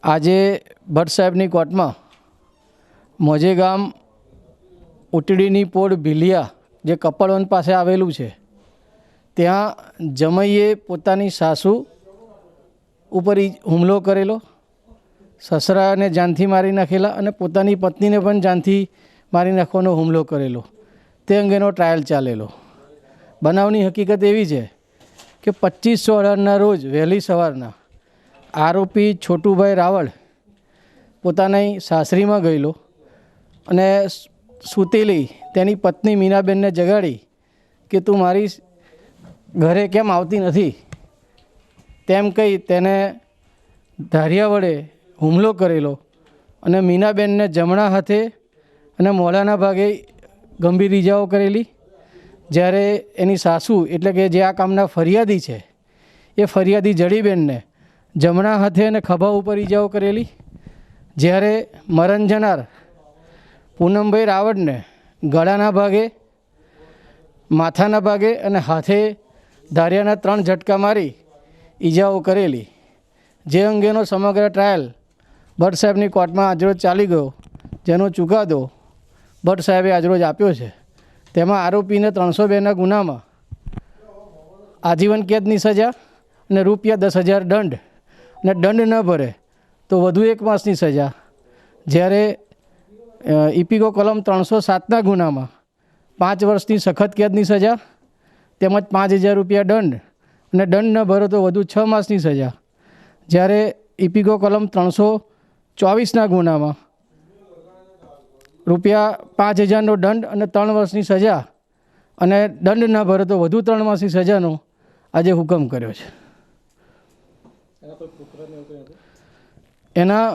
આજે ભટ્ટ સાહેબની કોર્ટમાં મોજે ગામ ઉટડીની પોળ ભીલિયા જે કપડવન પાસે આવેલું છે ત્યાં જમાઈએ પોતાની સાસુ ઉપર હુમલો કરેલો, સસરાને જાનથી મારી નાખેલા અને પોતાની પત્નીને પણ જાનથી મારી નાખવાનો હુમલો કરેલો. તે અંગેનો ટ્રાયલ ચાલેલો. બનાવની હકીકત એવી છે કે 25/18ના રોજ વહેલી સવારના આરોપી છોટુભાઈ રાવળ પોતાની સાસરીમાં ગયેલો અને સૂતેલી તેની પત્ની મીનાબેનને જગાડી કે તું મારી ઘરે કેમ આવતી નથી તેમ કહી તેને ધારિયા વડે હુમલો કરેલો અને મીનાબેનને જમણા હાથે અને મોઢાના ભાગે ગંભીર ઈજાઓ કરેલી. જ્યારે એની સાસુ એટલે કે જે આ કામના ફરિયાદી છે એ ફરિયાદી જડીબેનને જમણા હાથે અને ખભા ઉપર ઈજાઓ કરેલી. જ્યારે મરણ જનાર પૂનમભાઈ રાવળને ગળાના ભાગે, માથાના ભાગે અને હાથે ધારિયાના 3 ઝટકા મારી ઈજાઓ કરેલી. જે અંગેનો સમગ્ર ટ્રાયલ ભટ્ટ સાહેબની કોર્ટમાં આજરોજ ચાલી ગયો, જેનો ચુકાદો ભટ્ટ સાહેબે આજરોજ આપ્યો છે. તેમાં આરોપીને 302ના ગુનામાં આજીવન કેદની સજા અને ₹10,000 દંડ અને દંડ ન ભરે તો વધુ 1 માસની સજા. જ્યારે ઇપીકો કલમ 307ના ગુનામાં 5 વર્ષની સખત કેદની સજા તેમજ ₹5,000 દંડ અને દંડ ન ભરે તો વધુ 6 માસની સજા. જ્યારે ઇપીકો કલમ 324ના ગુનામાં ₹5,000નો દંડ અને 3 વર્ષની સજા અને દંડ ન ભરે તો વધુ 3 માસની સજાનો આજે હુકમ કર્યો છે. એના